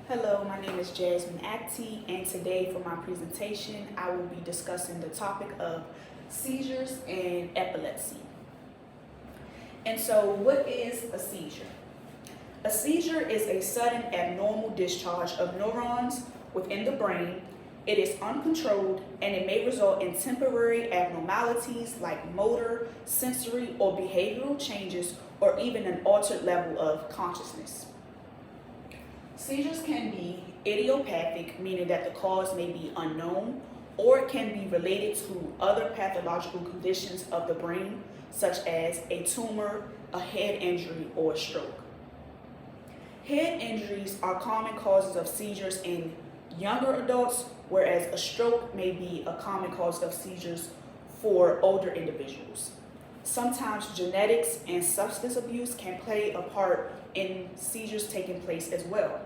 Hello, my name is Jasmine Acti, and today for my presentation, I will be discussing the topic of seizures and epilepsy. And so, what is a seizure? A seizure is a sudden abnormal discharge of neurons within the brain. It is uncontrolled, and it may result in temporary abnormalities like motor, sensory, or behavioral changes, or even an altered level of consciousness. Seizures can be idiopathic, meaning that the cause may be unknown, or it can be related to other pathological conditions of the brain, such as a tumor, a head injury, or a stroke. Head injuries are common causes of seizures in younger adults, whereas a stroke may be a common cause of seizures for older individuals. Sometimes genetics and substance abuse can play a part in seizures taking place as well.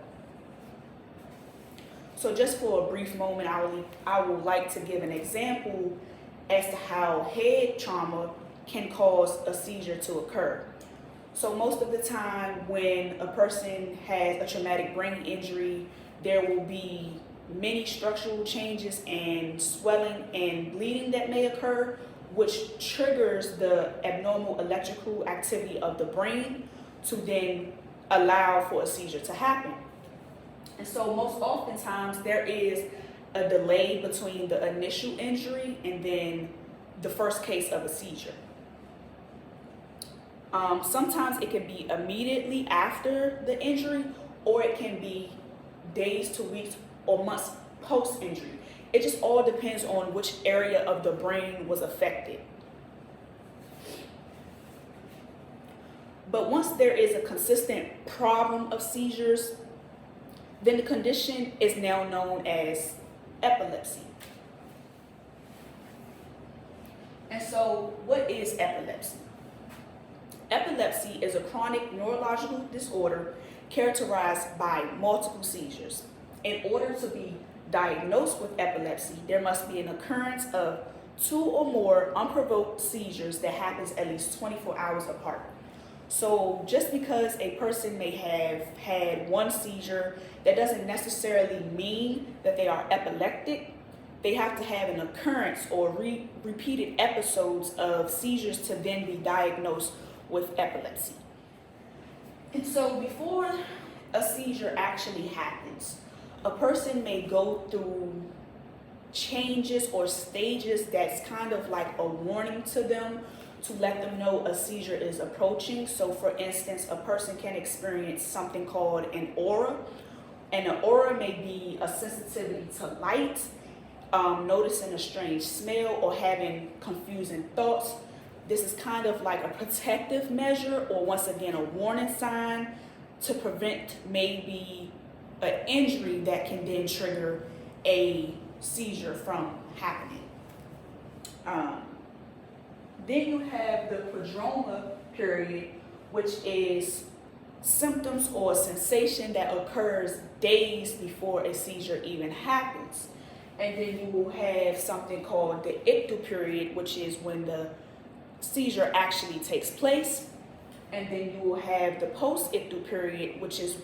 So just for a brief moment, I would like to give an example as to how head trauma can cause a seizure to occur. So most of the time when a person has a traumatic brain injury, there will be many structural changes and swelling and bleeding that may occur, which triggers the abnormal electrical activity of the brain to then allow for a seizure to happen. And so most oftentimes there is a delay between the initial injury and then the first case of a seizure. Sometimes it can be immediately after the injury, or it can be days to weeks or months post-injury. It just all depends on which area of the brain was affected. But once there is a consistent problem of seizures, then the condition is now known as epilepsy. And so, what is epilepsy? Epilepsy is a chronic neurological disorder characterized by multiple seizures. In order to be diagnosed with epilepsy, there must be an occurrence of 2 or more unprovoked seizures that happens at least 24 hours apart. So just because a person may have had one seizure, that doesn't necessarily mean that they are epileptic. They have to have an occurrence or repeated episodes of seizures to then be diagnosed with epilepsy. And so before a seizure actually happens, a person may go through changes or stages that's kind of like a warning to them to let them know a seizure is approaching. So for instance, a person can experience something called an aura, and an aura may be a sensitivity to light, noticing a strange smell, or having confusing thoughts. This is kind of like a protective measure, or once again, a warning sign to prevent maybe an injury that can then trigger a seizure from happening. Then you have the prodroma period, which is symptoms or sensation that occurs days before a seizure even happens. And then you will have something called the ictal period, which is when the seizure actually takes place. And then you will have the post-ictal period, which is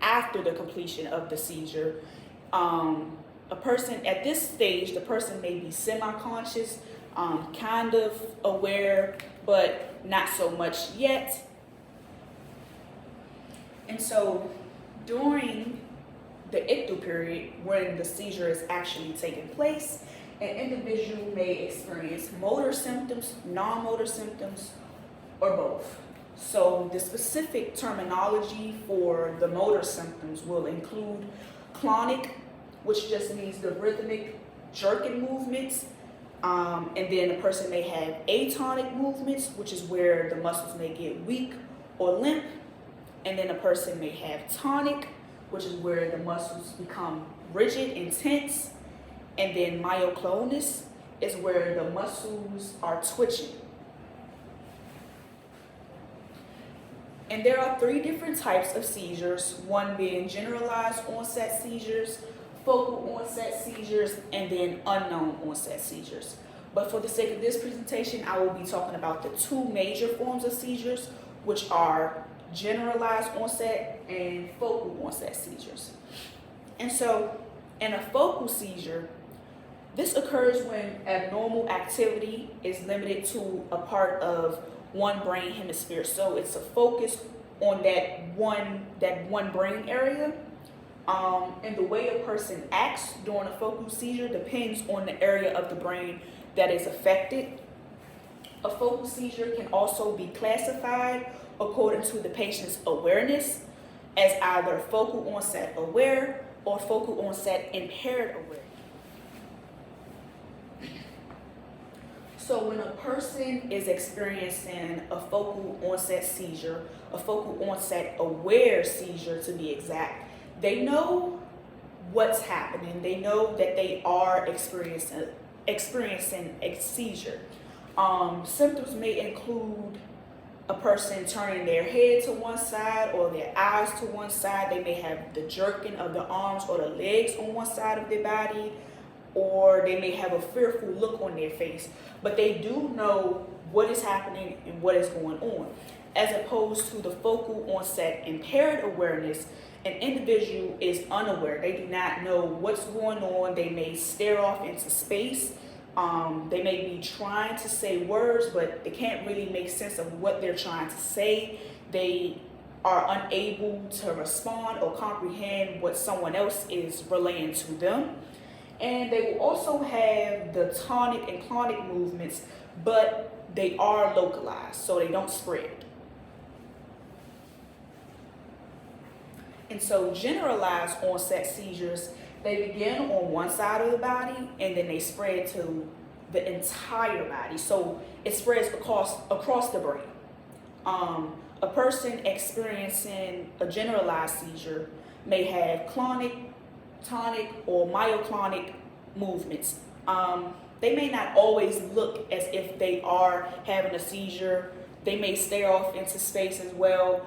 after the completion of the seizure. A person at this stage, the person may be semi-conscious, kind of aware, but not so much yet. And so during the ictal period, when the seizure is actually taking place, an individual may experience motor symptoms, non-motor symptoms, or both. So the specific terminology for the motor symptoms will include clonic, which just means the rhythmic jerking movements. And then a person may have atonic movements, which is where the muscles may get weak or limp. And then a person may have tonic, which is where the muscles become rigid and tense. And then myoclonus is where the muscles are twitching. And there are 3 different types of seizures, one being generalized onset seizures, focal onset seizures, and then unknown onset seizures. But for the sake of this presentation, I will be talking about the 2 major forms of seizures, which are generalized onset, and focal onset seizures. And so in a focal seizure, this occurs when abnormal activity is limited to a part of one brain hemisphere. So it's a focus on that one brain area. And the way a person acts during a focal seizure depends on the area of the brain that is affected. A focal seizure can also be classified according to the patient's awareness as either focal onset aware or focal onset impaired aware. So when a person is experiencing a focal onset seizure, a focal onset aware seizure to be exact, they know what's happening. They know that they are experiencing a seizure. Symptoms may include a person turning their head to one side or their eyes to one side. They may have the jerking of the arms or the legs on one side of their body, or they may have a fearful look on their face. But they do know what is happening and what is going on. As opposed to the focal onset impaired awareness, an individual is unaware. They do not know what's going on. They may stare off into space. They may be trying to say words, but they can't really make sense of what they're trying to say. They are unable to respond or comprehend what someone else is relaying to them. And they will also have the tonic and clonic movements, but they are localized, so they don't spread. And so generalized onset seizures, they begin on one side of the body and then they spread to the entire body. So it spreads across the brain. A person experiencing a generalized seizure may have clonic, tonic, or myoclonic movements. They may not always look as if they are having a seizure. They may stare off into space as well.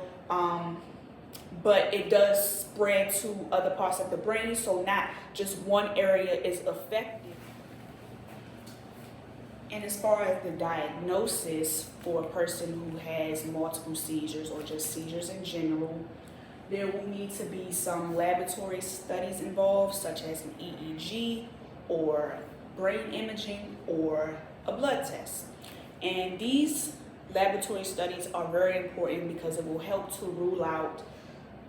But it does spread to other parts of the brain, so not just one area is affected. And as far as the diagnosis for a person who has multiple seizures or just seizures in general, there will need to be some laboratory studies involved, such as an EEG or brain imaging or a blood test. And these laboratory studies are very important because it will help to rule out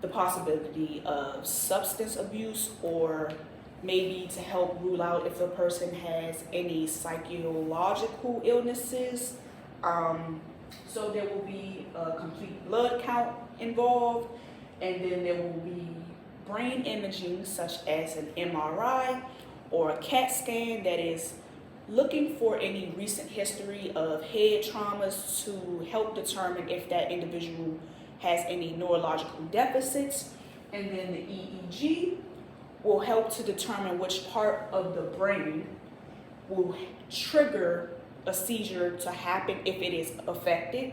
the possibility of substance abuse, or maybe to help rule out if the person has any psychological illnesses. So there will be a complete blood count involved, and then there will be brain imaging such as an MRI or a CAT scan that is looking for any recent history of head traumas to help determine if that individual has any neurological deficits. And then the EEG will help to determine which part of the brain will trigger a seizure to happen if it is affected.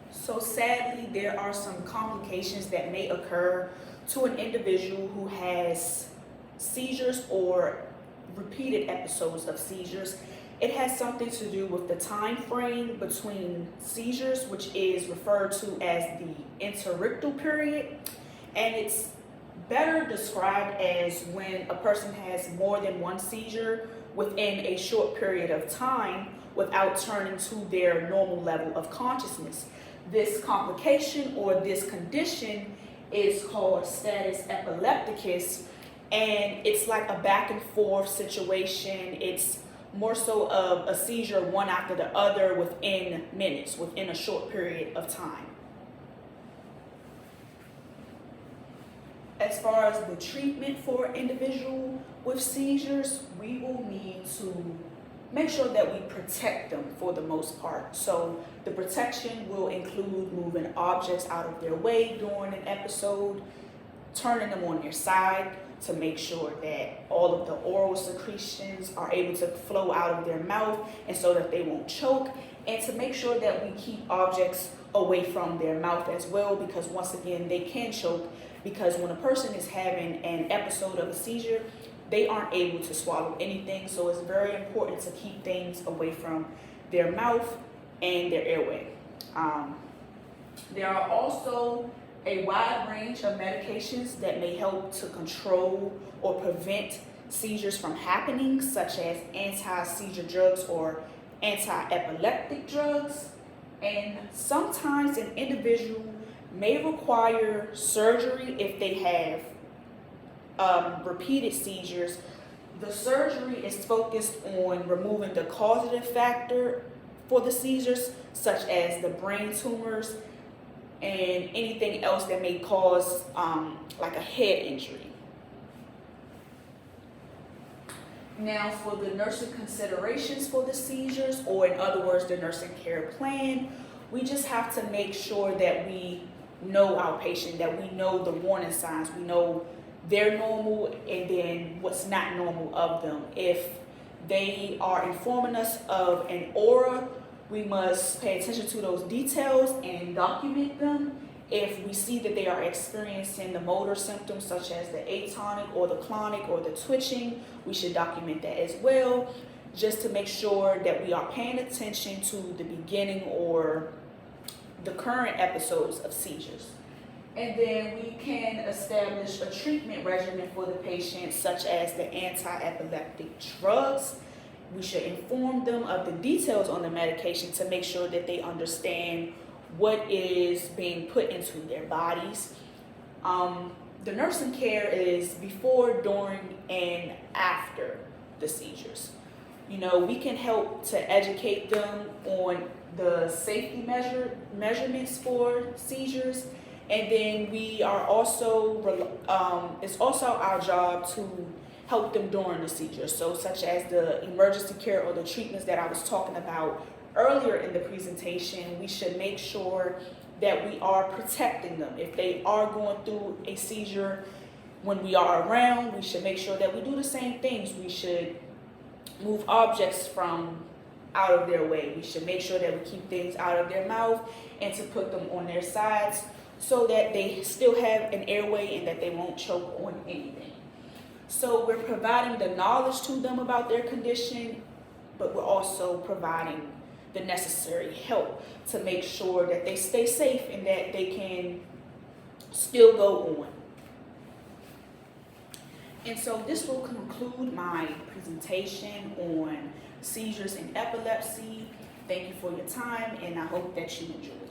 So sadly, there are some complications that may occur to an individual who has seizures or repeated episodes of seizures. It has something to do with the time frame between seizures, which is referred to as the interictal period. And it's better described as when a person has more than one seizure within a short period of time without turning to their normal level of consciousness. This complication or this condition is called status epilepticus, and it's like a back and forth situation. It's more so of a seizure one after the other within minutes, within a short period of time. As far as the treatment for an individual with seizures, we will need to make sure that we protect them for the most part. So the protection will include moving objects out of their way during an episode, turning them on their side to make sure that all of the oral secretions are able to flow out of their mouth and so that they won't choke, and to make sure that we keep objects away from their mouth as well, because once again, they can choke, because when a person is having an episode of a seizure, they aren't able to swallow anything. So it's very important to keep things away from their mouth and their airway. There are also a wide range of medications that may help to control or prevent seizures from happening, such as anti-seizure drugs or anti-epileptic drugs. And sometimes an individual may require surgery if they have repeated seizures. The surgery is focused on removing the causative factor for the seizures, such as the brain tumors and anything else that may cause like a head injury. Now, for the nursing considerations for the seizures, or in other words, the nursing care plan, we just have to make sure that we know our patient, that we know the warning signs, we know they're normal and then what's not normal of them. If they are informing us of an aura, we must pay attention to those details and document them. If we see that they are experiencing the motor symptoms such as the atonic or the clonic or the twitching, we should document that as well, just to make sure that we are paying attention to the beginning or the current episodes of seizures. And then we can establish a treatment regimen for the patient, such as the anti-epileptic drugs. We should inform them of the details on the medication to make sure that they understand what is being put into their bodies. The nursing care is before, during, and after the seizures. You know, we can help to educate them on the safety measurements for seizures, and then we are also, it's also our job to help them during the seizures. So such as the emergency care or the treatments that I was talking about earlier in the presentation, we should make sure that we are protecting them. If they are going through a seizure when we are around, we should make sure that we do the same things. We should move objects from out of their way. We should make sure that we keep things out of their mouth and to put them on their sides so that they still have an airway and that they won't choke on anything. So we're providing the knowledge to them about their condition, but we're also providing the necessary help to make sure that they stay safe and that they can still go on. And so this will conclude my presentation on seizures and epilepsy. Thank you for your time, and I hope that you enjoyed.